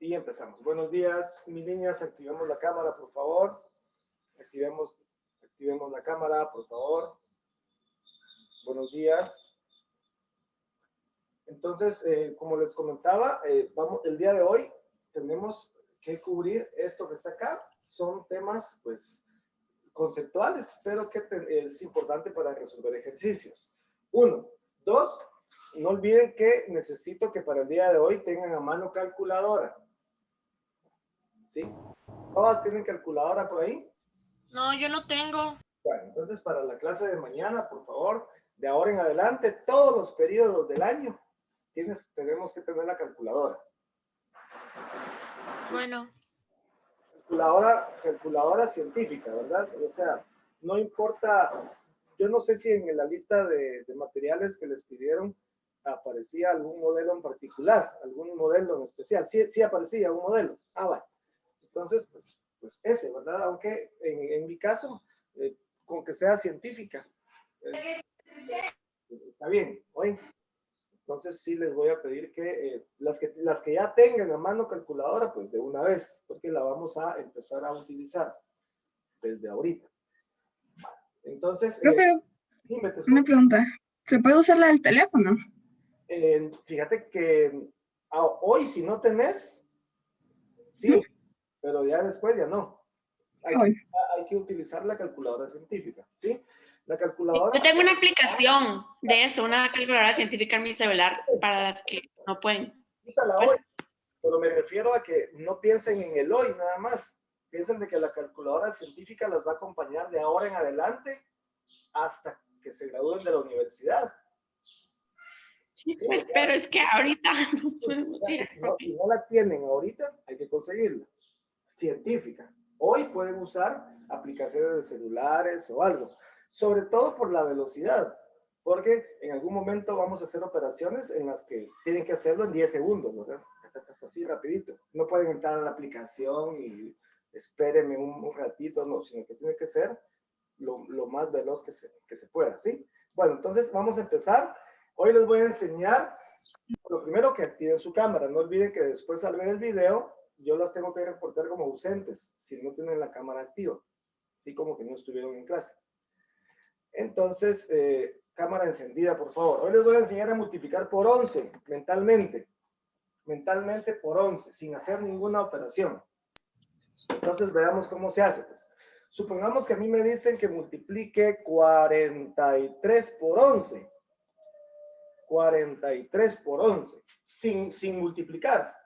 Y empezamos. Buenos días, mis niñas. Activemos la cámara, por favor. Activemos la cámara, por favor. Buenos días. Entonces, como les comentaba, el día de hoy tenemos que cubrir esto que está acá. Son temas, pues, conceptuales, pero que es importante para resolver ejercicios. 1. 2. No olviden que necesito que para el día de hoy tengan a mano calculadora. ¿Sí? ¿Todas tienen calculadora por ahí? No, yo no tengo. Bueno, entonces para la clase de mañana, por favor, de ahora en adelante, todos los periodos del año, tenemos que tener la calculadora. Bueno. Calculadora científica, ¿verdad? O sea, no importa, yo no sé si en la lista de materiales que les pidieron aparecía algún modelo en particular, algún modelo en especial. Sí aparecía un modelo. Ah, bueno. Entonces, pues ese, ¿verdad? Aunque en mi caso, con que sea científica, está bien. Hoy, entonces sí les voy a pedir que las que ya tengan a mano calculadora, pues de una vez, porque la vamos a empezar a utilizar desde ahorita. Entonces, profe, dime, una pregunta. ¿Se puede usar la del teléfono? Fíjate que hoy si no tenés, sí, pero ya después ya no. Hay que utilizar la calculadora científica, ¿sí? La calculadora... Yo tengo una aplicación de eso, una calculadora científica en mi celular para las que no pueden. Úsala hoy, pero me refiero a que no piensen en el hoy nada más. Piensen de que la calculadora científica las va a acompañar de ahora en adelante hasta que se gradúen de la universidad. Sí, pues, pero es que ahorita no podemos ir. Si no la tienen ahorita, hay que conseguirla. Científica. Hoy pueden usar aplicaciones de celulares o algo. Sobre todo por la velocidad. Porque en algún momento vamos a hacer operaciones en las que tienen que hacerlo en 10 segundos, ¿verdad? Así rapidito. No pueden entrar a la aplicación y espérenme un ratito, no, sino que tiene que ser lo más veloz que se pueda, ¿sí? Bueno, entonces vamos a empezar. Hoy les voy a enseñar, lo primero, que activen su cámara. No olviden que después al ver el video, yo las tengo que reportar como ausentes si no tienen la cámara activa, así como que no estuvieron en clase. Entonces, cámara encendida, por favor. Hoy les voy a enseñar a multiplicar por 11, mentalmente. Mentalmente por 11, sin hacer ninguna operación. Entonces, veamos cómo se hace. Pues. Supongamos que a mí me dicen que multiplique 43 por 11. 43 por 11, sin multiplicar.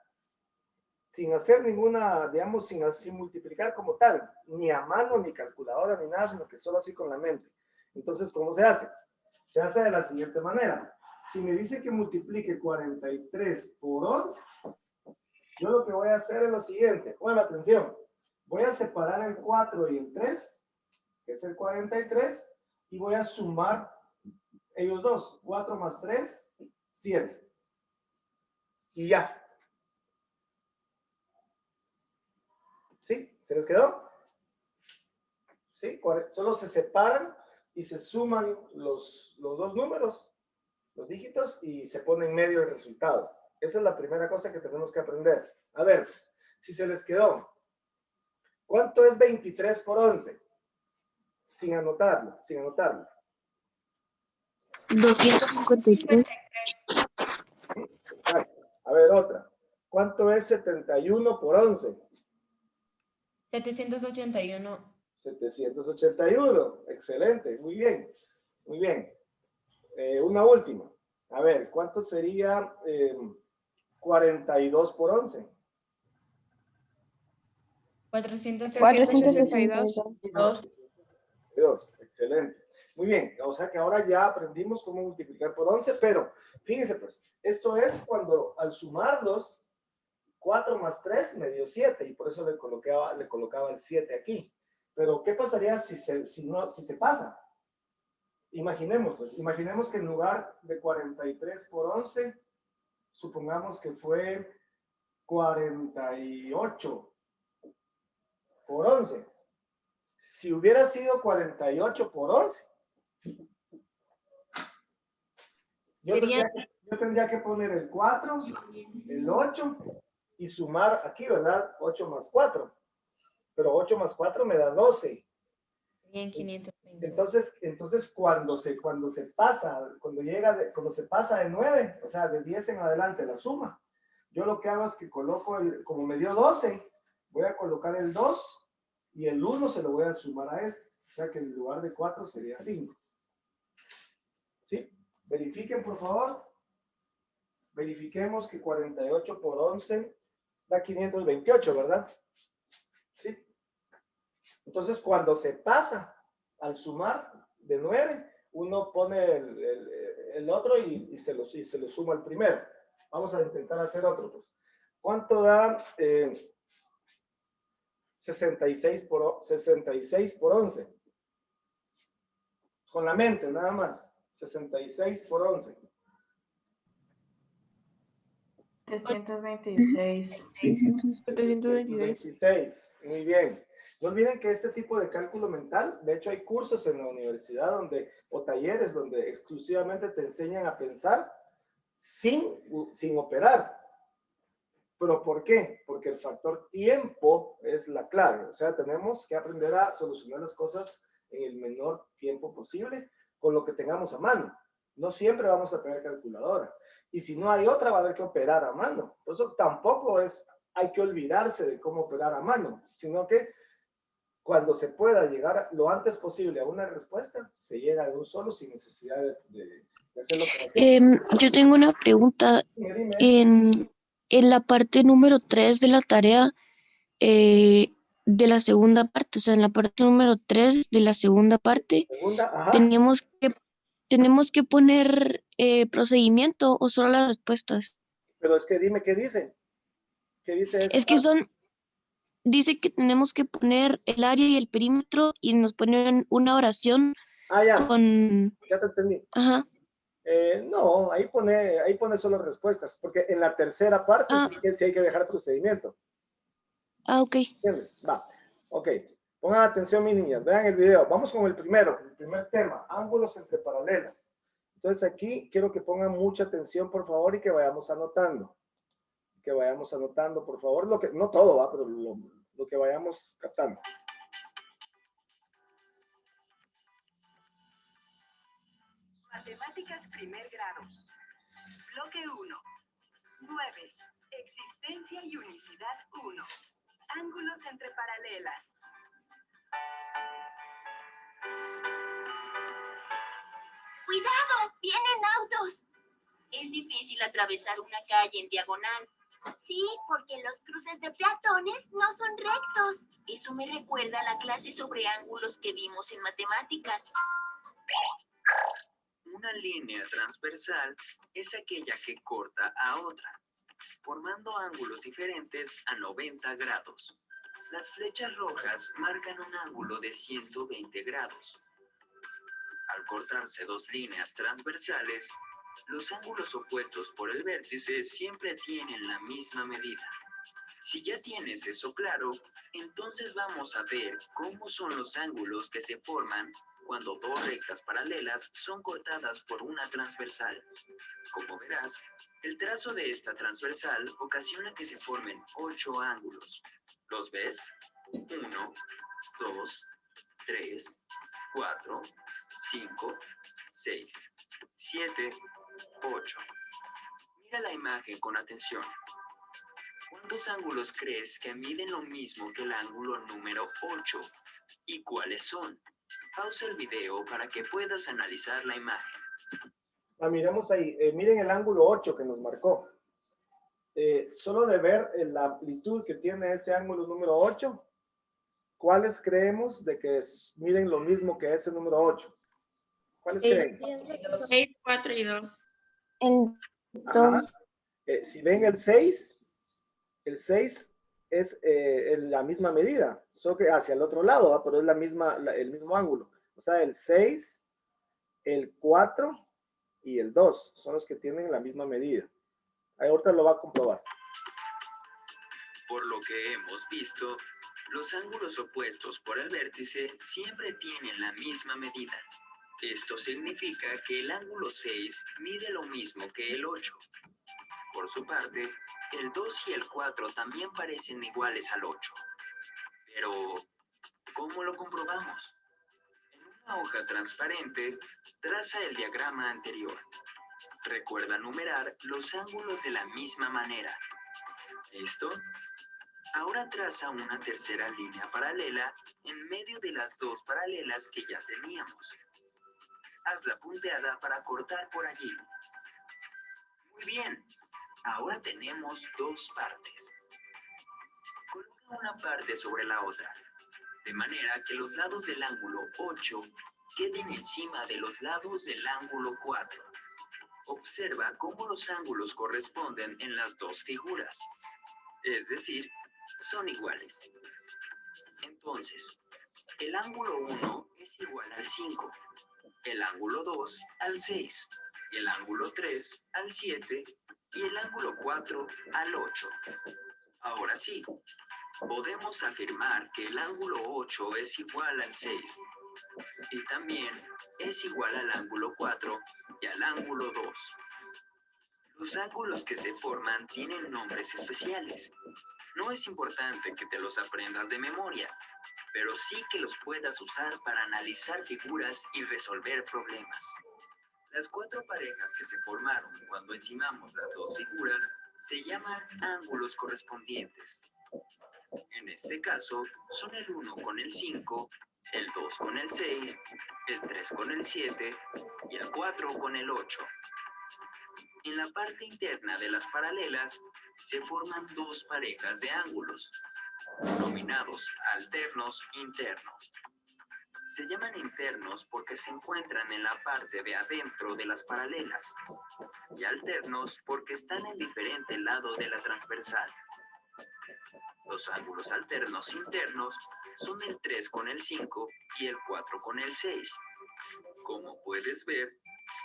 Sin hacer ninguna, digamos, sin multiplicar como tal. Ni a mano, ni calculadora, ni nada, sino que solo así con la mente. Entonces, ¿cómo se hace? Se hace de la siguiente manera. Si me dice que multiplique 43 por 11, yo lo que voy a hacer es lo siguiente. Bueno, atención. Voy a separar el 4 y el 3, que es el 43, y voy a sumar ellos dos. 4 más 3, 7. Y ya. ¿Sí? ¿Se les quedó? ¿Sí? Solo se separan y se suman los dos números, los dígitos, y se pone en medio el resultado. Esa es la primera cosa que tenemos que aprender. A ver, pues, si se les quedó, ¿cuánto es 23 por 11? Sin anotarlo, sin anotarlo. 253. A ver, otra. ¿Cuánto es 71 por 11? 781. 781. Excelente, muy bien. Muy bien. Una última. A ver, ¿cuánto sería 42 por 11? 462. 2. Excelente. Muy bien. O sea que ahora ya aprendimos cómo multiplicar por 11, pero fíjense pues, esto es cuando al sumarlos, 4 más 3 me dio 7 y por eso le colocaba el 7 aquí. Pero ¿qué pasaría si se pasa? Imaginemos que en lugar de 43 por 11, supongamos que fue 48 por 11. Si hubiera sido 48 por 11, yo tendría que poner el 4, el 8 y sumar aquí, ¿verdad? 8 más 4. Pero 8 más 4 me da 12. Bien, 520. Entonces cuando se pasa, cuando se pasa de 9, o sea, de 10 en adelante la suma, yo lo que hago es que coloco, como me dio 12, voy a colocar el 2 y el 1 se lo voy a sumar a este. O sea que en lugar de 4 sería 5. ¿Sí? Verifiquen, por favor. Verifiquemos que 48 por 11 da 528, ¿verdad? ¿Sí? Entonces, cuando se pasa al sumar de 9, uno pone el otro y se lo suma al primero. Vamos a intentar hacer otro, pues. ¿Cuánto da 66 por 11? Con la mente, nada más. 66 por 11. 326. 722. Muy bien. No olviden que este tipo de cálculo mental, de hecho hay cursos en la universidad o talleres donde exclusivamente te enseñan a pensar sin operar. ¿Pero por qué? Porque el factor tiempo es la clave. O sea, tenemos que aprender a solucionar las cosas en el menor tiempo posible con lo que tengamos a mano. No siempre vamos a tener calculadora. Y si no hay otra, va a haber que operar a mano. Por eso tampoco hay que olvidarse de cómo operar a mano, sino que cuando se pueda llegar lo antes posible a una respuesta, se llega de un solo sin necesidad de hacerlo. Yo tengo una pregunta. Dime. En la parte número 3 de la tarea, de la segunda parte, o sea, en la parte número 3 de la segunda parte, Segunda, ajá. tenemos que poner procedimiento o solo las respuestas. Pero es que dime qué dice. ¿Qué dice eso? Es que dice que tenemos que poner el área y el perímetro y nos ponen una oración Ya. con... Ya te entendí. Ajá. No, ahí pone solo respuestas, porque en la tercera parte sí hay que dejar procedimiento. Ok. ¿Entiendes? Va. Ok. Pongan atención, mis niñas. Vean el video. Vamos con el primer tema. Ángulos entre paralelas. Entonces aquí quiero que pongan mucha atención, por favor, y que vayamos anotando. Por favor. No todo, ¿va? Pero lo que vayamos captando. Matemáticas primer grado. Bloque 1. 9. Existencia y unicidad 1. Ángulos entre paralelas. ¡Cuidado! ¡Vienen autos! Es difícil atravesar una calle en diagonal. Sí, porque los cruces de peatones no son rectos. Eso me recuerda a la clase sobre ángulos que vimos en matemáticas. Una línea transversal es aquella que corta a otra, formando ángulos diferentes a 90 grados. Las flechas rojas marcan un ángulo de 120 grados. Al cortarse dos líneas transversales, los ángulos opuestos por el vértice siempre tienen la misma medida. Si ya tienes eso claro, entonces vamos a ver cómo son los ángulos que se forman cuando dos rectas paralelas son cortadas por una transversal. Como verás, el trazo de esta transversal ocasiona que se formen 8 ángulos. ¿Los ves? 1, 2, 3, 4, 5, 6, 7, 8. Mira la imagen con atención. ¿Cuántos ángulos crees que miden lo mismo que el ángulo número 8? ¿Y cuáles son? Pausa el video para que puedas analizar la imagen. Miremos ahí. Miren el ángulo 8 que nos marcó. Solo de ver la amplitud que tiene ese ángulo número 8, ¿cuáles creemos de que miden lo mismo que ese número 8? ¿Cuáles creen? 6, 4 y 2. El Ajá. 2. Si ven el 6 es la misma medida, solo que hacia el otro lado, ¿va? Pero es el mismo ángulo. O sea, el 6, el 4 y el 2 son los que tienen la misma medida. Ahí ahorita lo va a comprobar. Por lo que hemos visto, los ángulos opuestos por el vértice siempre tienen la misma medida. Esto significa que el ángulo 6 mide lo mismo que el 8. Por su parte, El 2 y el 4 también parecen iguales al 8. Pero, ¿cómo lo comprobamos? En una hoja transparente, traza el diagrama anterior. Recuerda numerar los ángulos de la misma manera. ¿Listo? Ahora traza una tercera línea paralela en medio de las dos paralelas que ya teníamos. Hazla punteada para cortar por allí. Muy bien. Ahora tenemos dos partes. Coloca una parte sobre la otra, de manera que los lados del ángulo 8 queden encima de los lados del ángulo 4. Observa cómo los ángulos corresponden en las dos figuras. Es decir, son iguales. Entonces, el ángulo 1 es igual al 5, el ángulo 2 al 6, el ángulo 3 al 7 y el ángulo 4 al 8. Ahora sí, podemos afirmar que el ángulo 8 es igual al 6 y también es igual al ángulo 4 y al ángulo 2. Los ángulos que se forman tienen nombres especiales. No es importante que te los aprendas de memoria, pero sí que los puedas usar para analizar figuras y resolver problemas. Las cuatro parejas que se formaron cuando encimamos las dos figuras se llaman ángulos correspondientes. En este caso, son el 1 con el 5, el 2 con el 6, el 3 con el 7 y el 4 con el 8. En la parte interna de las paralelas se forman dos parejas de ángulos, denominados alternos internos. Se llaman internos porque se encuentran en la parte de adentro de las paralelas, y alternos porque están en diferente lado de la transversal. Los ángulos alternos internos son el 3 con el 5 y el 4 con el 6. Como puedes ver,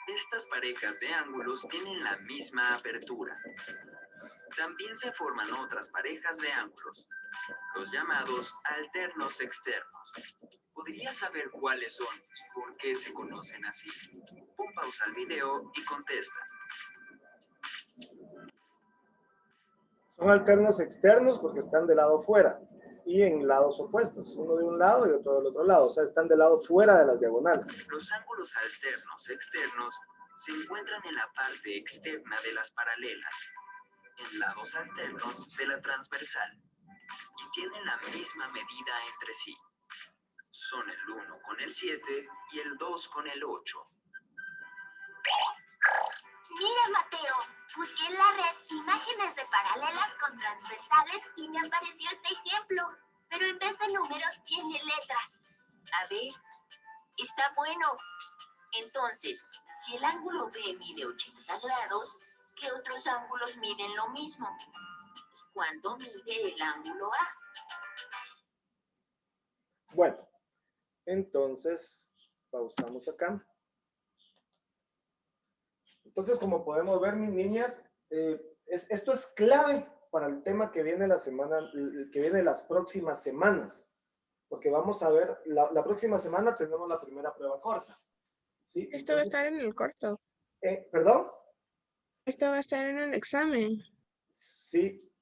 estas parejas de ángulos tienen la misma apertura. También se forman otras parejas de ángulos, los llamados alternos externos. ¿Podrías saber cuáles son y por qué se conocen así? Pon pausa al video y contesta. Son alternos externos porque están del lado fuera y en lados opuestos, uno de un lado y otro del otro lado, o sea, están del lado fuera de las diagonales. Los ángulos alternos externos se encuentran en la parte externa de las paralelas, en lados alternos de la transversal, y tienen la misma medida entre sí. Son el 1 con el 7 y el 2 con el 8. Mira, Mateo, busqué en la red imágenes de paralelas con transversales y me apareció este ejemplo, pero en vez de números tiene letras. A ver, está bueno. Entonces, si el ángulo B mide 80 grados, ¿qué otros ángulos miden lo mismo? ¿Cuánto mide el ángulo A? Bueno, entonces pausamos acá. Entonces, como podemos ver, mis niñas, esto es clave para el tema que viene la semana, que viene las próximas semanas, porque vamos a ver, la próxima semana tenemos la primera prueba corta. ¿Sí? Esto va a estar en el corto. ¿Perdón? Esto va a estar en el examen. Sí.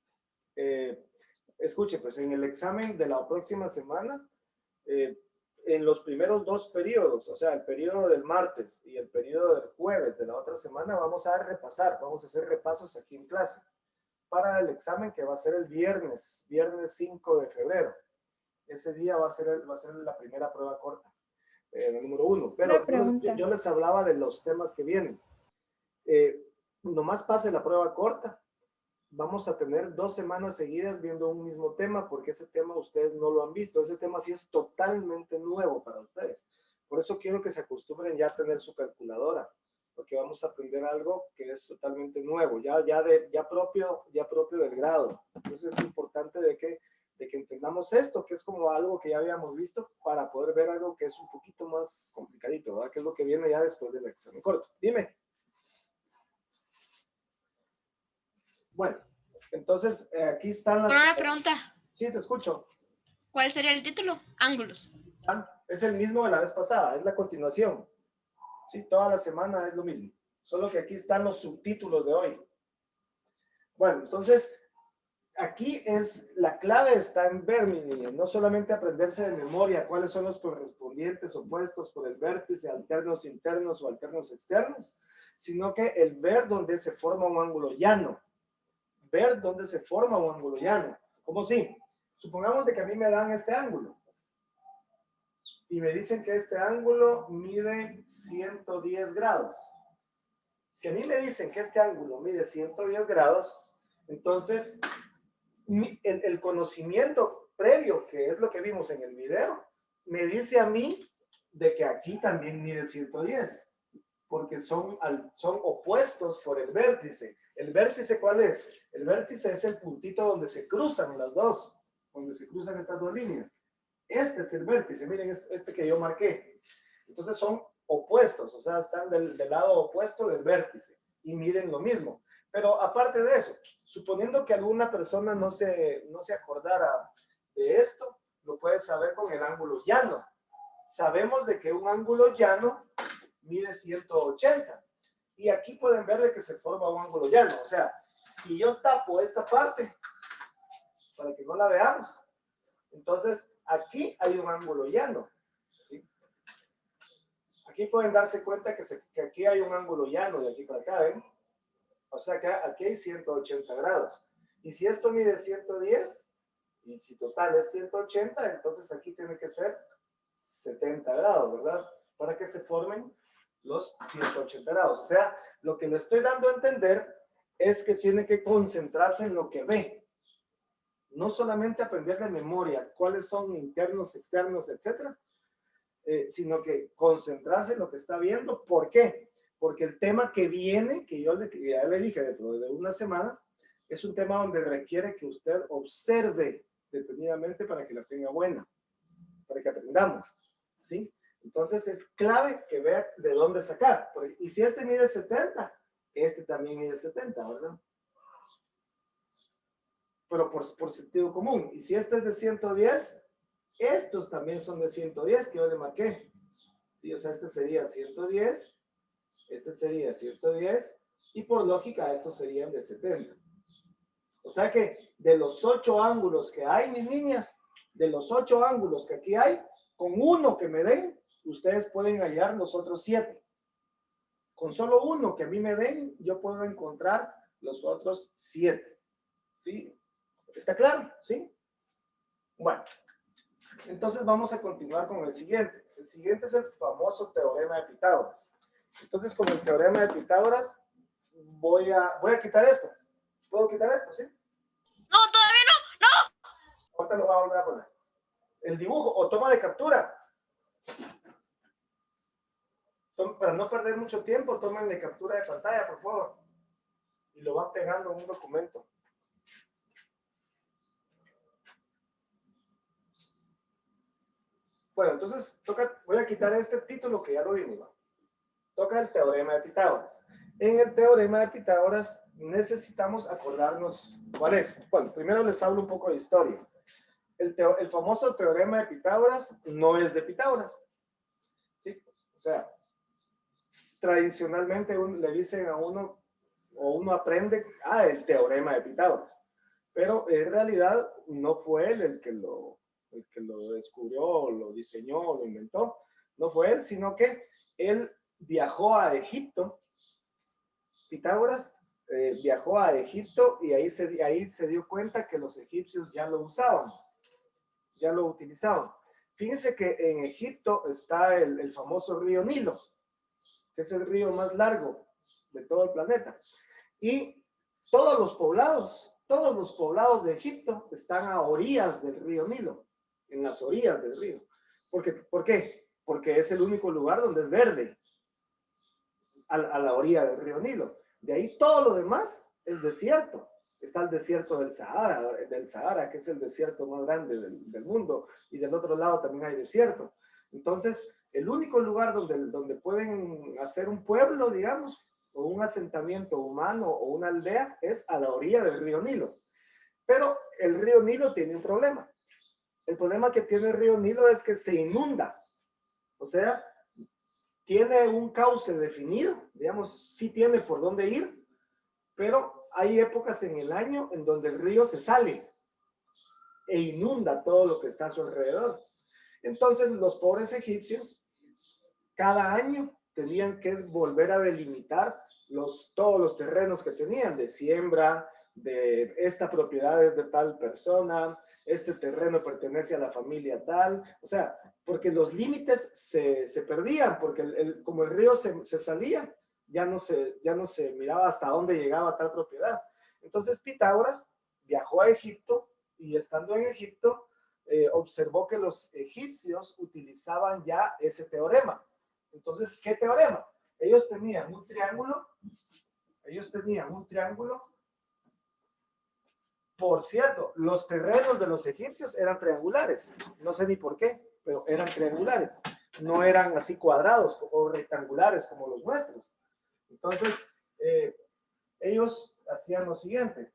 Escuche, pues en el examen de la próxima semana, en los primeros dos periodos, o sea, el periodo del martes y el periodo del jueves de la otra semana, vamos a repasar, vamos a hacer repasos aquí en clase para el examen que va a ser el viernes 5 de febrero. Ese día va a ser la primera prueba corta, el número 1. Pero yo les hablaba de los temas que vienen. Nomás pase la prueba corta, vamos a tener 2 semanas seguidas viendo un mismo tema, porque ese tema ustedes no lo han visto. Ese tema sí es totalmente nuevo para ustedes. Por eso quiero que se acostumbren ya a tener su calculadora, porque vamos a aprender algo que es totalmente nuevo, ya propio del grado. Entonces es importante de que entendamos esto, que es como algo que ya habíamos visto, para poder ver algo que es un poquito más complicadito, ¿verdad? Que es lo que viene ya después del examen corto. Dime. Bueno, entonces aquí están las... Una pregunta. Sí, te escucho. ¿Cuál sería el título? Ángulos. Es el mismo de la vez pasada, es la continuación. Sí, toda la semana es lo mismo. Solo que aquí están los subtítulos de hoy. Bueno, entonces, aquí la clave está en ver, mi niña, no solamente aprenderse de memoria cuáles son los correspondientes opuestos por el vértice, alternos internos o alternos externos, sino que el ver dónde se forma un ángulo llano. Ver dónde se forma un ángulo llano. ¿Cómo si? Supongamos de que a mí me dan este ángulo. Y me dicen que este ángulo mide 110 grados. Si a mí me dicen que este ángulo mide 110 grados, entonces el conocimiento previo, que es lo que vimos en el video, me dice a mí de que aquí también mide 110, porque son opuestos por el vértice. ¿El vértice cuál es? El vértice es el puntito donde se cruzan las dos, donde se cruzan estas dos líneas. Este es el vértice, miren este que yo marqué. Entonces son opuestos, o sea, están del lado opuesto del vértice y miden lo mismo. Pero aparte de eso, suponiendo que alguna persona no se acordara de esto, lo puedes saber con el ángulo llano. Sabemos de que un ángulo llano mide 180. Y aquí pueden ver de que se forma un ángulo llano. O sea, si yo tapo esta parte, para que no la veamos, entonces aquí hay un ángulo llano. ¿Sí? Aquí pueden darse cuenta que aquí hay un ángulo llano de aquí para acá, ¿ven? O sea que aquí hay 180 grados. Y si esto mide 110, y si total es 180, entonces aquí tiene que ser 70 grados, ¿verdad? Para que se formen los 180 grados. O sea, lo que le estoy dando a entender es que tiene que concentrarse en lo que ve. No solamente aprender de memoria cuáles son internos, externos, etcétera, sino que concentrarse en lo que está viendo. ¿Por qué? Porque el tema que viene, que ya le dije dentro de una semana, es un tema donde requiere que usted observe detenidamente para que la tenga buena, para que aprendamos, ¿sí? Entonces es clave que vea de dónde sacar. Y si este mide 70, este también mide 70, ¿verdad? Pero por sentido común. Y si este es de 110, estos también son de 110, que yo le marqué. ¿Sí? O sea, este sería 110, este sería 110, y por lógica estos serían de 70. O sea que de los 8 ángulos que hay, mis niñas, de los 8 ángulos que aquí hay, con uno que me den, ustedes pueden hallar los otros 7. Con solo uno que a mí me den, yo puedo encontrar los otros 7. ¿Sí? ¿Está claro? ¿Sí? Bueno, entonces vamos a continuar con el siguiente. El siguiente es el famoso teorema de Pitágoras. Entonces, con el teorema de Pitágoras, voy a quitar esto. ¿Puedo quitar esto? ¿Sí? No, todavía no, no. Ahorita lo voy a volver a poner. El dibujo, o toma de captura. Para no perder mucho tiempo, tómenle captura de pantalla, por favor. Y lo van pegando en un documento. Bueno, entonces voy a quitar este título que ya lo vimos, ¿no? Toca el teorema de Pitágoras. En el teorema de Pitágoras necesitamos acordarnos cuál es. Bueno, primero les hablo un poco de historia. El famoso teorema de Pitágoras no es de Pitágoras. ¿Sí? O sea, tradicionalmente le dicen a uno, o uno aprende, el teorema de Pitágoras. Pero en realidad no fue él el que lo descubrió, o lo diseñó, o lo inventó. No fue él, sino que él viajó a Egipto. Pitágoras viajó a Egipto y ahí se dio cuenta que los egipcios ya lo usaban, ya lo utilizaban. Fíjense que en Egipto está el famoso río Nilo, que es el río más largo de todo el planeta. Y todos los poblados de Egipto están a orillas del río Nilo, en las orillas del río. ¿Por qué? Porque es el único lugar donde es verde, a la orilla del río Nilo. De ahí todo lo demás es desierto. Está el desierto del Sahara, que es el desierto más grande del mundo, y del otro lado también hay desierto. Entonces, el único lugar donde pueden hacer un pueblo, digamos, o un asentamiento humano o una aldea, es a la orilla del río Nilo. Pero el río Nilo tiene un problema. El problema que tiene el río Nilo es que se inunda. O sea, tiene un cauce definido, digamos, sí tiene por dónde ir, pero hay épocas en el año en donde el río se sale e inunda todo lo que está a su alrededor. Entonces los pobres egipcios cada año tenían que volver a delimitar todos los terrenos que tenían de siembra, de esta propiedad es de tal persona, este terreno pertenece a la familia tal, o sea, porque los límites se perdían, porque como el río se salía, ya no se miraba hasta dónde llegaba tal propiedad. Entonces Pitágoras viajó a Egipto y estando en Egipto observó que los egipcios utilizaban ya ese teorema. Entonces, ¿qué teorema? Ellos tenían un triángulo. Por cierto, los terrenos de los egipcios eran triangulares. No sé ni por qué, pero eran triangulares. No eran así cuadrados o rectangulares como los nuestros. Entonces, ellos hacían lo siguiente.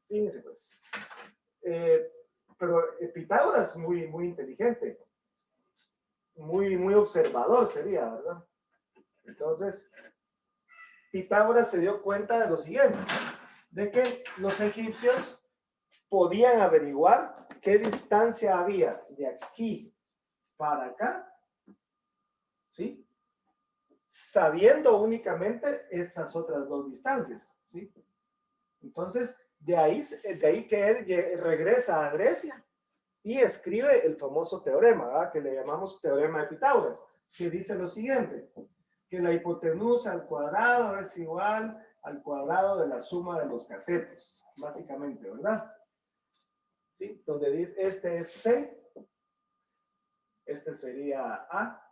Fíjense pues. Pero Pitágoras es muy, muy inteligente. Muy observador sería, ¿verdad? Entonces, Pitágoras se dio cuenta de lo siguiente, de que los egipcios podían averiguar qué distancia había de aquí para acá, ¿sí? Sabiendo únicamente estas otras dos distancias, ¿sí? Entonces, de ahí que él regresa a Grecia y escribe el famoso teorema, ¿verdad? Que le llamamos teorema de Pitágoras, que dice lo siguiente, que la hipotenusa al cuadrado es igual al cuadrado de la suma de los catetos, básicamente, ¿verdad? ¿Sí? Donde dice, este es C, este sería A,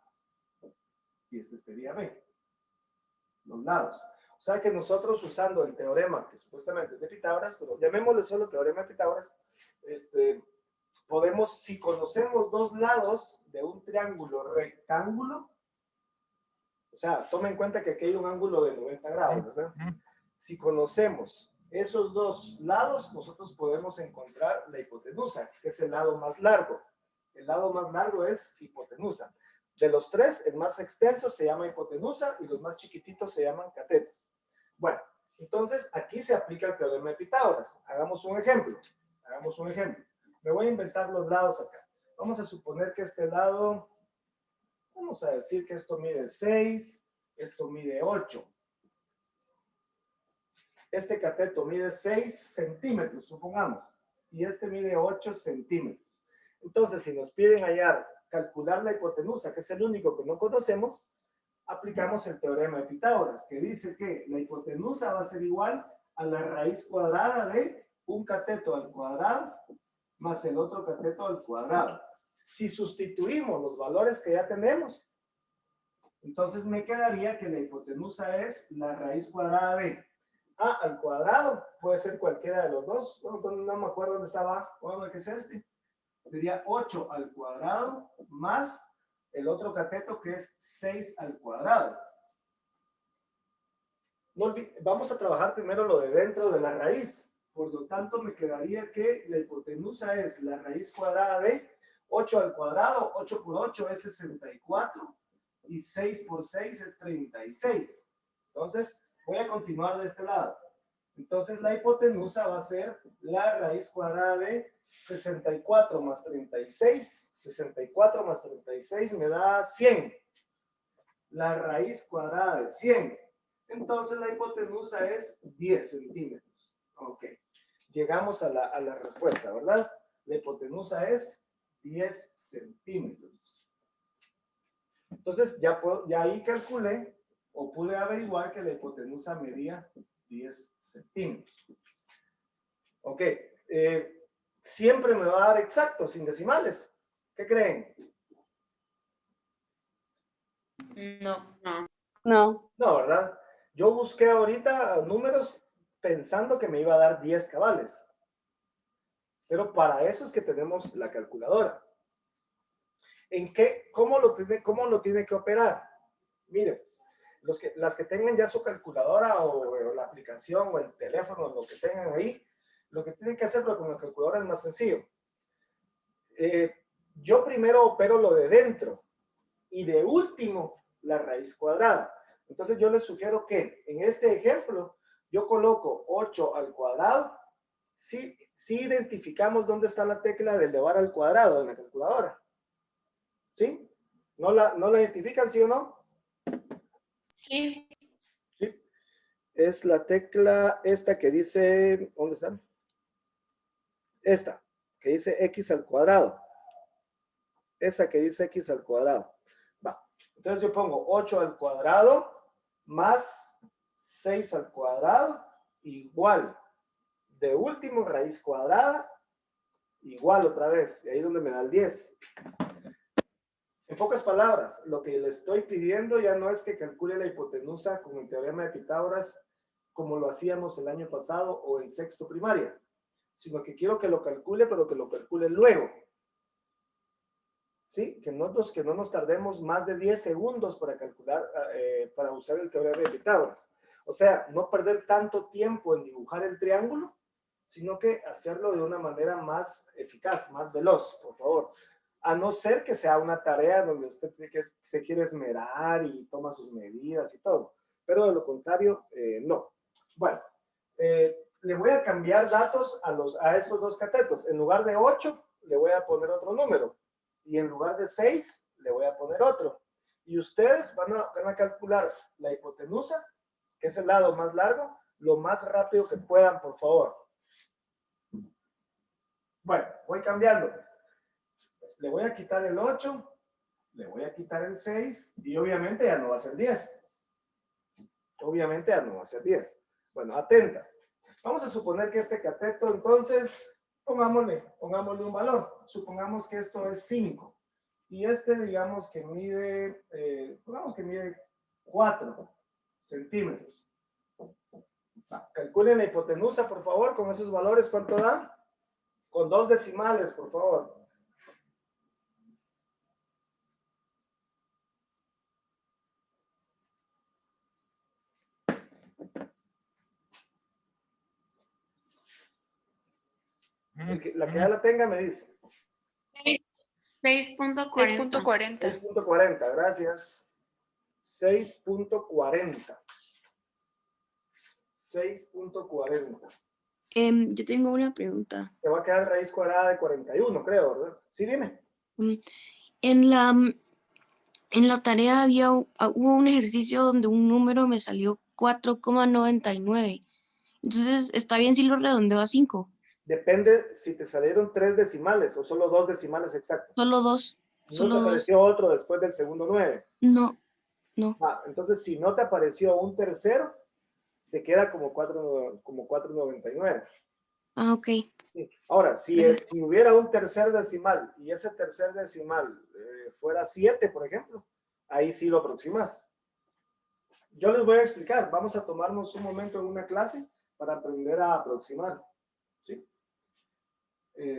y este sería B, los lados. O sea que nosotros usando el teorema, que supuestamente es de Pitágoras, pero llamémosle solo teorema de Pitágoras, podemos, si conocemos dos lados de un triángulo rectángulo, o sea, toma en cuenta que aquí hay un ángulo de 90 grados, ¿verdad? Si conocemos esos dos lados, nosotros podemos encontrar la hipotenusa, que es el lado más largo. El lado más largo es hipotenusa. De los tres, el más extenso se llama hipotenusa y los más chiquititos se llaman catetos. Bueno, entonces aquí se aplica el teorema de Pitágoras. Hagamos un ejemplo. Me voy a inventar los lados acá. Vamos a suponer que este lado, vamos a decir que esto mide 6, esto mide 8. Este cateto mide 6 centímetros, supongamos, y este mide 8 centímetros. Entonces, si nos piden calcular la hipotenusa, que es el único que no conocemos, aplicamos el teorema de Pitágoras, que dice que la hipotenusa va a ser igual a la raíz cuadrada de un cateto al cuadrado más el otro cateto al cuadrado. Si sustituimos los valores que ya tenemos, entonces me quedaría que la hipotenusa es la raíz cuadrada de A al cuadrado, puede ser cualquiera de los dos, no me acuerdo dónde estaba, bueno, ¿qué es este? Sería 8 al cuadrado más el otro cateto que es 6 al cuadrado. No vamos a trabajar primero lo de dentro de la raíz. Por lo tanto, me quedaría que la hipotenusa es la raíz cuadrada de 8 al cuadrado, 8 por 8 es 64 y 6 por 6 es 36. Entonces, voy a continuar de este lado. Entonces, la hipotenusa va a ser la raíz cuadrada de 64 más 36. 64 más 36 me da 100. La raíz cuadrada de 100. Entonces, la hipotenusa es 10 centímetros. Ok. Llegamos a la respuesta, ¿verdad? La hipotenusa es 10 centímetros. Entonces, ya ahí calculé o pude averiguar que la hipotenusa medía 10 centímetros. Ok. Siempre me va a dar exacto, sin decimales. ¿Qué creen? No. No. No, ¿verdad? Yo busqué ahorita números pensando que me iba a dar 10 cabales. Pero para eso es que tenemos la calculadora. ¿Cómo lo tiene que operar? Miren, las que tengan ya su calculadora o la aplicación o el teléfono, lo que tengan ahí, lo que tienen que hacer con la calculadora es más sencillo. Yo primero opero lo de dentro y de último la raíz cuadrada. Entonces yo les sugiero que en este ejemplo yo coloco 8 al cuadrado, sí identificamos dónde está la tecla de elevar al cuadrado en la calculadora. ¿Sí? ¿No la identifican, sí o no? Sí. Sí. Es la tecla esta que dice, ¿dónde está? Esta, que dice x al cuadrado. Esta que dice x al cuadrado. Va. Entonces yo pongo 8 al cuadrado más 6 al cuadrado igual de último raíz cuadrada igual otra vez. Y ahí es donde me da el 10. En pocas palabras, lo que le estoy pidiendo ya no es que calcule la hipotenusa con el teorema de Pitágoras como lo hacíamos el año pasado o en sexto primaria, sino que quiero que lo calcule, pero que lo calcule luego. ¿Sí? Que no nos tardemos más de 10 segundos para calcular, para usar el teorema de Pitágoras. O sea, no perder tanto tiempo en dibujar el triángulo, sino que hacerlo de una manera más eficaz, más veloz, por favor. A no ser que sea una tarea donde usted se quiere esmerar y toma sus medidas y todo. Pero de lo contrario, no. Bueno, le voy a cambiar datos a estos dos catetos. En lugar de 8, le voy a poner otro número. Y en lugar de 6, le voy a poner otro. Y ustedes van a calcular la hipotenusa, que es el lado más largo, lo más rápido que puedan, por favor. Bueno, voy cambiando. Le voy a quitar el 8, le voy a quitar el 6 y obviamente ya no va a ser 10. Obviamente ya no va a ser 10. Bueno, atentas. Vamos a suponer que este cateto, entonces, pongámosle un valor. Supongamos que esto es 5. Y este, digamos que mide, pongamos que mide 4 centímetros. Calculen la hipotenusa, por favor, con esos valores, ¿cuánto da? Con 2 decimales, por favor. La que ya la tenga me dice. 6.40. 6.40, gracias. 6.40. 6.40. Yo tengo una pregunta. Te va a quedar raíz cuadrada de 41, creo, ¿verdad? Sí, dime. En la tarea hubo un ejercicio donde un número me salió 4,99. Entonces, ¿está bien si lo redondeo a 5? Depende si te salieron 3 decimales o solo 2 decimales exactos. Solo 2. ¿No Solo te 2. apareció otro después del segundo 9? No. Entonces, si no te apareció un tercero, se queda como 4.99. Ok. Sí. Ahora, si hubiera un tercer decimal y ese tercer decimal fuera 7, por ejemplo, ahí sí lo aproximas. Yo les voy a explicar. Vamos a tomarnos un momento en una clase para aprender a aproximar. ¿Sí?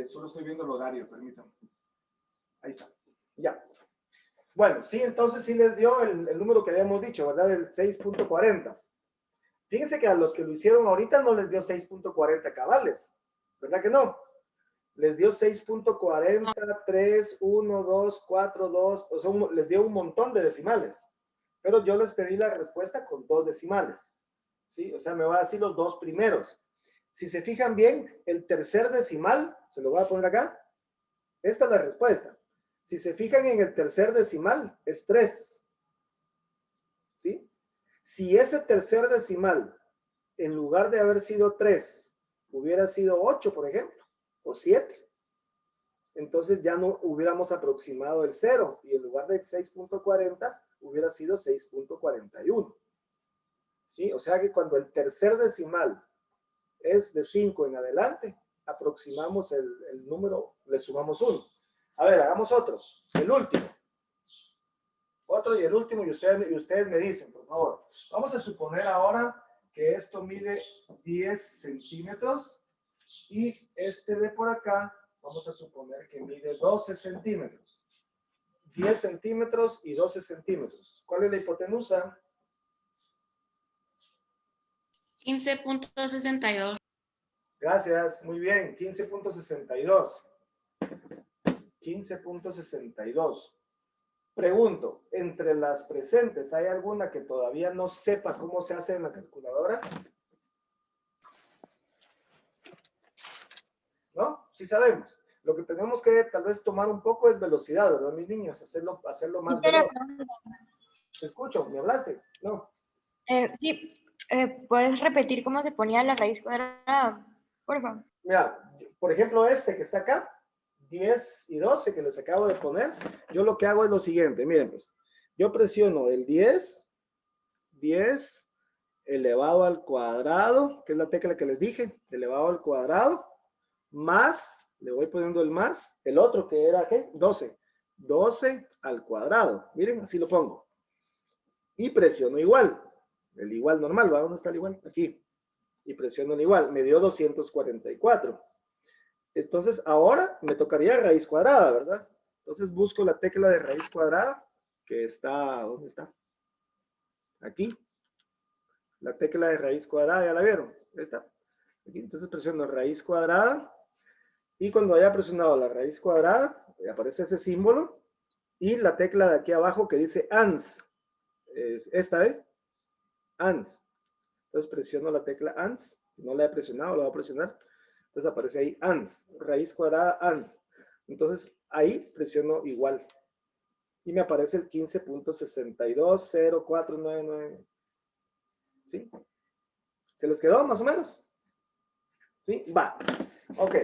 Solo estoy viendo el horario, permítanme. Ahí está. Ya. Bueno, sí, entonces sí les dio el número que habíamos dicho, ¿verdad? El 6.40. Fíjense que a los que lo hicieron ahorita no les dio 6.40 cabales. ¿Verdad que no? Les dio 6.40, 3, 1, 2, 4, 2, o sea, les dio un montón de decimales. Pero yo les pedí la respuesta con 2 decimales. ¿Sí? O sea, me va a decir los 2 primeros. Si se fijan bien, el tercer decimal, se lo voy a poner acá. Esta es la respuesta. Si se fijan en el tercer decimal, es 3. ¿Sí? Si ese tercer decimal, en lugar de haber sido 3, hubiera sido 8, por ejemplo, o 7, entonces ya no hubiéramos aproximado el 0, y en lugar de 6.40, hubiera sido 6.41. ¿Sí? O sea que cuando el tercer decimal es de 5 en adelante, aproximamos el número, le sumamos 1. A ver, hagamos otro, el último. Otro y el último, y ustedes me dicen, por favor. Vamos a suponer ahora que esto mide 10 centímetros y este de por acá, vamos a suponer que mide 12 centímetros. 10 centímetros y 12 centímetros. ¿Cuál es la hipotenusa? 15.62. Gracias, muy bien, 15.62. 15.62. Pregunto, entre las presentes, ¿hay alguna que todavía no sepa cómo se hace en la calculadora? sí sabemos. Lo que tenemos que tal vez tomar un poco es velocidad, ¿verdad, mis niños? Hacerlo más veloz. ¿Te escucho? ¿Me hablaste? No. Sí, ¿puedes repetir cómo se ponía la raíz cuadrada? Por favor. Mira, por ejemplo, este que está acá, 10 y 12 que les acabo de poner, yo lo que hago es lo siguiente, miren pues, yo presiono el 10 elevado al cuadrado, que es la tecla que les dije, elevado al cuadrado, más, le voy poniendo el más, el otro que era, ¿qué? 12 al cuadrado, miren, así lo pongo, y presiono igual, el igual normal, ¿va? ¿Dónde está el igual? Aquí, y presiono el igual, me dio 244. Entonces, ahora me tocaría raíz cuadrada, ¿verdad? Entonces, busco la tecla de raíz cuadrada, que está, ¿dónde está? Aquí. La tecla de raíz cuadrada, ¿ya la vieron? Está. Aquí. Entonces, presiono raíz cuadrada, y cuando haya presionado la raíz cuadrada, aparece ese símbolo, y la tecla de aquí abajo que dice ANS. Esta, ¿eh? ANS. Entonces, presiono la tecla ANS. No la he presionado, la voy a presionar. Entonces aparece ahí ANS, raíz cuadrada ANS. Entonces ahí presiono igual. Y me aparece el 15.620499. ¿Sí? ¿Se les quedó más o menos? ¿Sí? Va. Ok.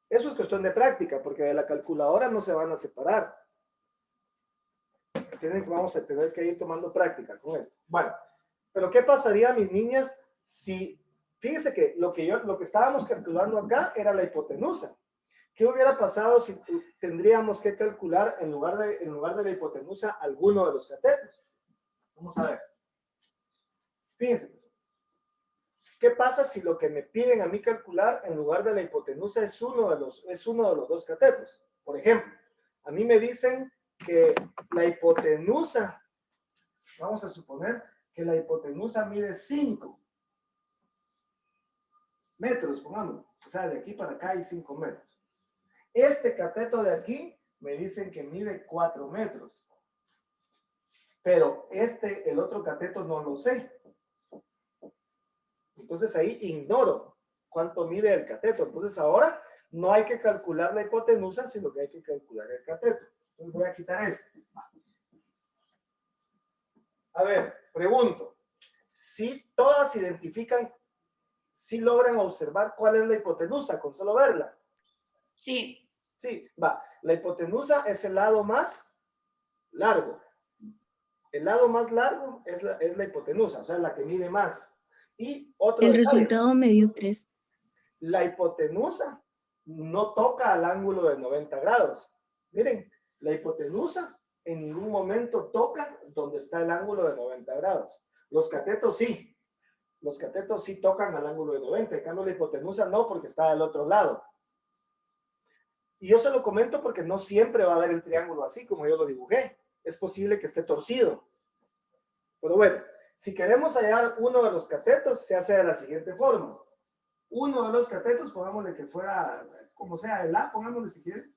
Eso es cuestión de práctica, porque de la calculadora no se van a separar. Vamos a tener que ir tomando práctica con esto. Bueno, pero ¿qué pasaría, mis niñas, si... Fíjense que lo que estábamos calculando acá era la hipotenusa. ¿Qué hubiera pasado si tendríamos que calcular en lugar de la hipotenusa alguno de los catetos? Vamos a ver. Fíjense. ¿Qué pasa si lo que me piden a mí calcular en lugar de la hipotenusa es uno de los dos catetos? Por ejemplo, a mí me dicen que la hipotenusa, vamos a suponer que la hipotenusa mide 5 metros, pongámoslo. O sea, de aquí para acá hay 5 metros. Este cateto de aquí me dicen que mide 4 metros. Pero el otro cateto no lo sé. Entonces ahí ignoro cuánto mide el cateto. Entonces ahora no hay que calcular la hipotenusa, sino que hay que calcular el cateto. Entonces voy a quitar este. A ver, pregunto. Si todas identifican, si logran observar cuál es la hipotenusa con solo verla. Sí. Sí, va. La hipotenusa es el lado más largo. El lado más largo es la hipotenusa, o sea, la que mide más. Y otro El detalle, resultado me dio 3. la hipotenusa no toca al ángulo de 90 grados. Miren, la hipotenusa en ningún momento toca donde está el ángulo de 90 grados. Los catetos sí. Los catetos sí tocan al ángulo de 90. En cambio, la hipotenusa no, porque está del otro lado. Y yo se lo comento porque no siempre va a haber el triángulo así como yo lo dibujé. Es posible que esté torcido. Pero bueno, si queremos hallar uno de los catetos, se hace de la siguiente forma. Uno de los catetos, pongámosle que fuera, como sea, el A, pongámosle si quieren.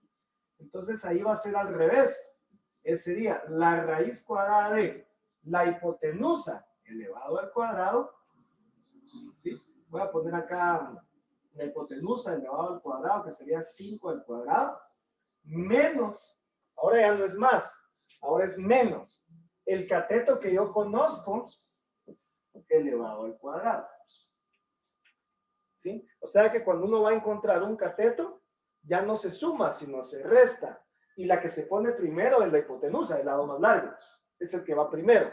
Entonces ahí va a ser al revés. Sería la raíz cuadrada de la hipotenusa elevado al cuadrado. ¿Sí? Voy a poner acá la hipotenusa elevado al cuadrado, que sería 5 al cuadrado, menos, ahora ya no es más, ahora es menos, el cateto que yo conozco elevado al cuadrado. ¿Sí? O sea que cuando uno va a encontrar un cateto, ya no se suma, sino se resta. Y la que se pone primero es la hipotenusa, el lado más largo. Es el que va primero.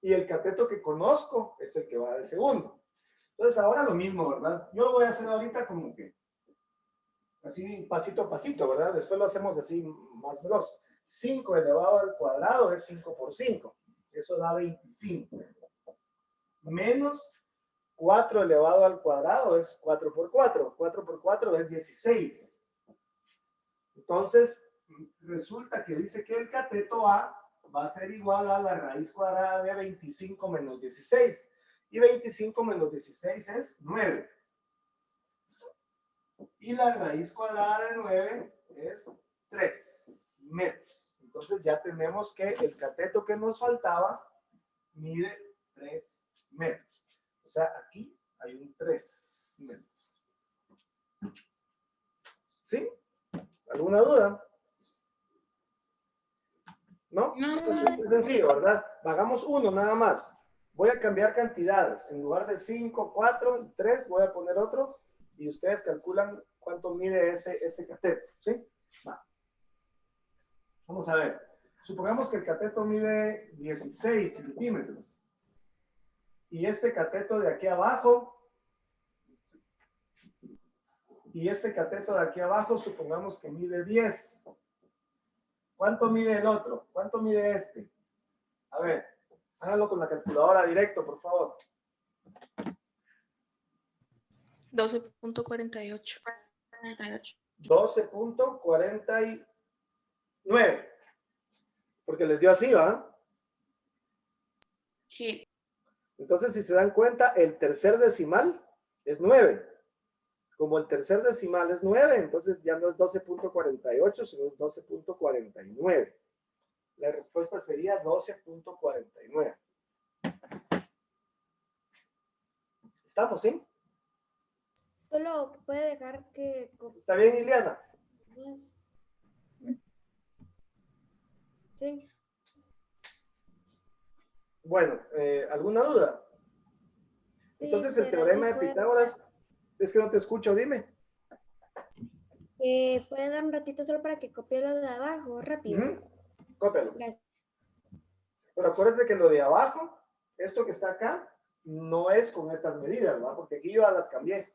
Y el cateto que conozco es el que va de segundo. Entonces ahora lo mismo, ¿verdad? Yo lo voy a hacer ahorita como que así pasito a pasito, ¿verdad? Después lo hacemos así más veloz. 5 elevado al cuadrado es 5 por 5. Eso da 25. Menos 4 elevado al cuadrado es 4 por 4. 4 por 4 es 16. Entonces, resulta que dice que el cateto A va a ser igual a la raíz cuadrada de 25 menos 16. Y 25 menos 16 es 9. Y la raíz cuadrada de 9 es 3 metros. Entonces ya tenemos que el cateto que nos faltaba mide 3 metros. O sea, aquí hay un 3 metros. ¿Sí? ¿Alguna duda? ¿No? No. Es sencillo, ¿verdad? Hagamos uno nada más. Voy a cambiar cantidades. En lugar de 5, 4, 3, voy a poner otro. Y ustedes calculan cuánto mide ese cateto. ¿Sí? Va. Vamos a ver. Supongamos que el cateto mide 16 centímetros. Y este cateto de aquí abajo, supongamos que mide 10. ¿Cuánto mide el otro? ¿Cuánto mide este? A ver, háganlo con la calculadora directo, por favor. 12.48. 12.49. Porque les dio así, ¿va? Sí. Entonces, si se dan cuenta, el tercer decimal es 9. Como el tercer decimal es 9, entonces ya no es 12.48, sino es 12.49. La respuesta sería 12.49. ¿Estamos, sí? Solo puede dejar que... ¿Está bien, Ileana? Sí. Bueno, ¿alguna duda? Sí, Entonces, el pero teorema sí de puede Pitágoras, es que no te escucho, dime. puede dar un ratito solo para que copie lo de abajo, rápido. Cópialo. Gracias. Pero acuérdate que lo de abajo, esto que está acá, no es con estas medidas, ¿verdad? Porque aquí yo ya las cambié.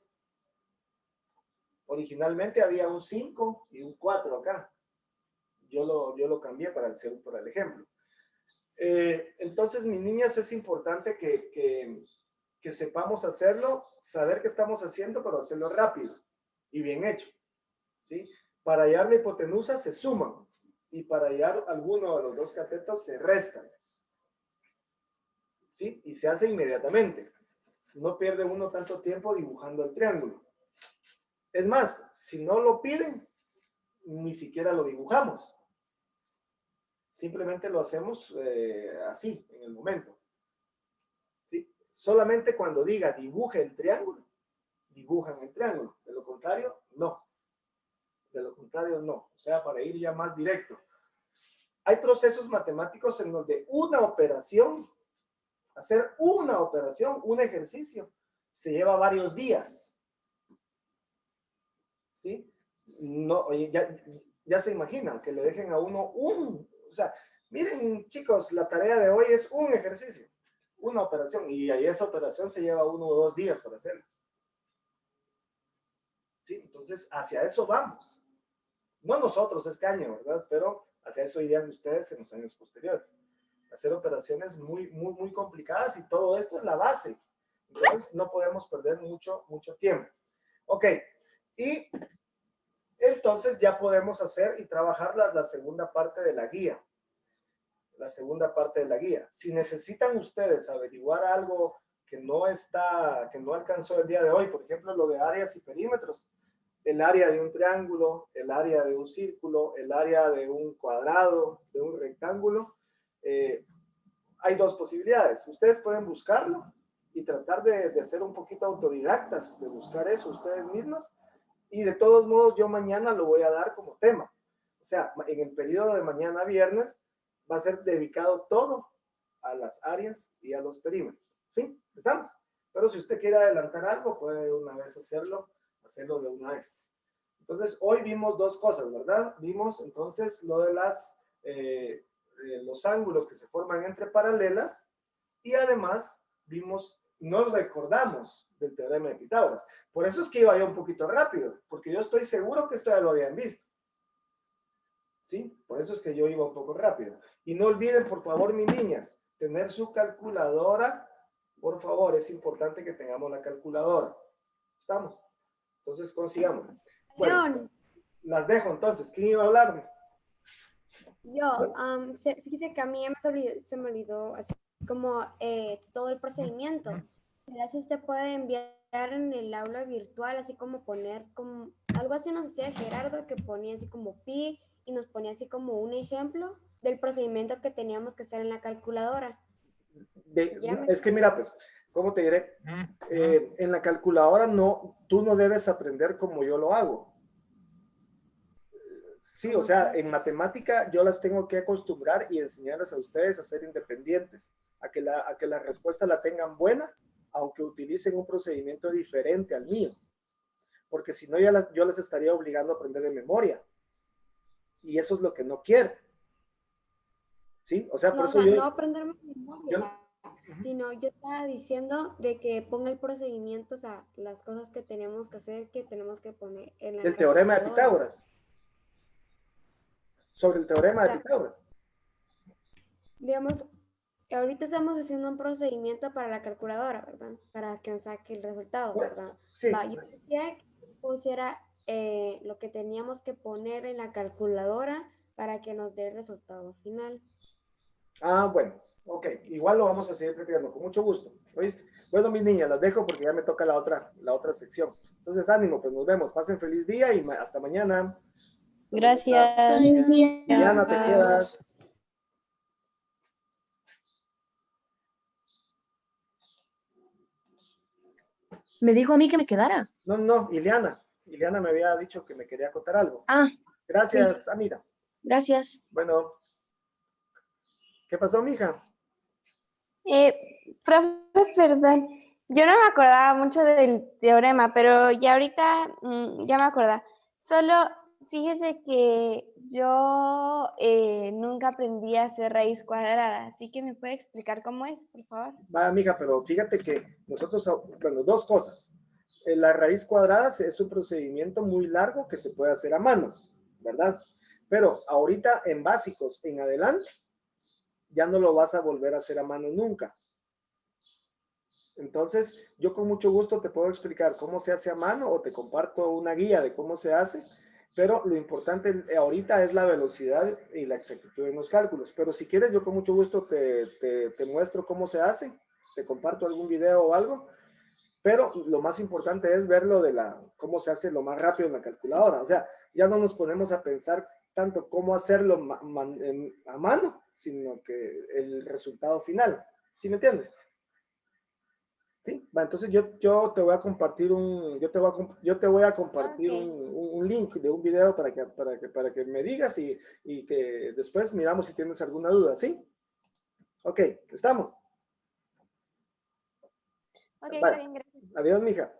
Originalmente había un 5 y un 4 acá. Yo lo cambié para el ejemplo. Entonces, mis niñas, es importante que sepamos hacerlo, saber qué estamos haciendo, pero hacerlo rápido y bien hecho. ¿Sí? Para hallar la hipotenusa se suman y para hallar alguno de los dos catetos se restan. ¿Sí? Y se hace inmediatamente. No pierde uno tanto tiempo dibujando el triángulo. Es más, si no lo piden, ni siquiera lo dibujamos. Simplemente lo hacemos así, en el momento. ¿Sí? Solamente cuando diga dibuje el triángulo, dibujan el triángulo. De lo contrario, no. De lo contrario, no. O sea, para ir ya más directo. Hay procesos matemáticos en donde una operación, hacer una operación, un ejercicio, se lleva varios días. ¿Sí? No, ya se imaginan que le dejen a uno o sea, miren chicos, la tarea de hoy es un ejercicio, una operación, y ahí esa operación se lleva 1 o 2 días para hacerla. ¿Sí? Entonces, hacia eso vamos. No nosotros este año, ¿verdad? Pero hacia eso irían ustedes en los años posteriores. Hacer operaciones muy, muy, muy complicadas y todo esto es la base. Entonces, no podemos perder mucho tiempo. Ok, y entonces ya podemos hacer y trabajar la segunda parte de la guía. La segunda parte de la guía. Si necesitan ustedes averiguar algo que no alcanzó el día de hoy, por ejemplo, lo de áreas y perímetros, el área de un triángulo, el área de un círculo, el área de un cuadrado, de un rectángulo, hay dos posibilidades. Ustedes pueden buscarlo y tratar de ser un poquito autodidactas, de buscar eso ustedes mismas, y de todos modos yo mañana lo voy a dar como tema. O sea, en el periodo de mañana viernes va a ser dedicado todo a las áreas y a los perímetros. ¿Sí? ¿Estamos? Pero si usted quiere adelantar algo, puede una vez hacerlo de una vez. Entonces, hoy vimos dos cosas, ¿verdad? Vimos entonces lo de los ángulos que se forman entre paralelas y además nos recordamos del teorema de Pitágoras. Por eso es que iba yo un poquito rápido, porque yo estoy seguro que esto ya lo habían visto. ¿Sí? Por eso es que yo iba un poco rápido. Y no olviden, por favor, mis niñas, tener su calculadora. Por favor, es importante que tengamos la calculadora. ¿Estamos? Entonces, consigamos. Bueno, las dejo entonces. ¿Quién iba a hablarme? Yo, fíjese que a mí se me olvidó así como todo el procedimiento. Gracias, usted puede enviar en el aula virtual, así como poner como, algo así nos hacía Gerardo, que ponía así como pi y nos ponía así como un ejemplo del procedimiento que teníamos que hacer en la calculadora. Es que mira, pues, ¿cómo te diré? En la calculadora tú no debes aprender como yo lo hago. Sí, o sea, en matemática yo las tengo que acostumbrar y enseñarles a ustedes a ser independientes, a que la respuesta la tengan buena, aunque utilicen un procedimiento diferente al mío. Porque si no, yo las estaría obligando a aprender de memoria. Y eso es lo que no quiero. ¿Sí? O sea, por No, o eso sea, yo... no aprenderme de memoria, sino yo estaba diciendo de que ponga el procedimiento, o sea, las cosas que tenemos que hacer, que tenemos que poner en la El teorema de calculadora. Pitágoras. Sobre el teorema O sea, de Pitágoras. Digamos, ahorita estamos haciendo un procedimiento para la calculadora, ¿verdad? Para que nos saque el resultado, ¿verdad? Sí. Va, yo decía que pusiera lo que teníamos que poner en la calculadora para que nos dé el resultado final. Ah, bueno, ok. Igual lo vamos a seguir practicando, con mucho gusto. ¿Oíste? Bueno, mis niñas, las dejo porque ya me toca la otra sección. Entonces, ánimo, pues nos vemos. Pasen feliz día y hasta mañana. Gracias. Liliana, te quedas. Me dijo a mí que me quedara. No, Ileana. Ileana me había dicho que me quería contar algo. Ah, Gracias, Anita. gracias. Bueno, ¿qué pasó, mija? Profe, perdón. Yo no me acordaba mucho del teorema, pero ya ahorita ya me acordaba. Solo fíjese que yo nunca aprendí a hacer raíz cuadrada, así que me puede explicar cómo es, por favor. Va, mija, pero fíjate que nosotros, bueno, dos cosas. La raíz cuadrada es un procedimiento muy largo que se puede hacer a mano, ¿verdad? Pero ahorita en básicos en adelante, ya no lo vas a volver a hacer a mano nunca. Entonces, yo con mucho gusto te puedo explicar cómo se hace a mano o te comparto una guía de cómo se hace, pero lo importante ahorita es la velocidad y la exactitud en los cálculos. Pero si quieres, yo con mucho gusto te muestro cómo se hace, te comparto algún video o algo, pero lo más importante es verlo cómo se hace lo más rápido en la calculadora. O sea, ya no nos ponemos a pensar tanto cómo hacerlo a mano, sino que el resultado final. ¿Sí me entiendes? Sí, va, entonces yo te voy a compartir un link de un video para que me digas y que después miramos si tienes alguna duda, ¿sí? Ok, ¿estamos? Ok, Vale. está bien, gracias. Adiós, mija.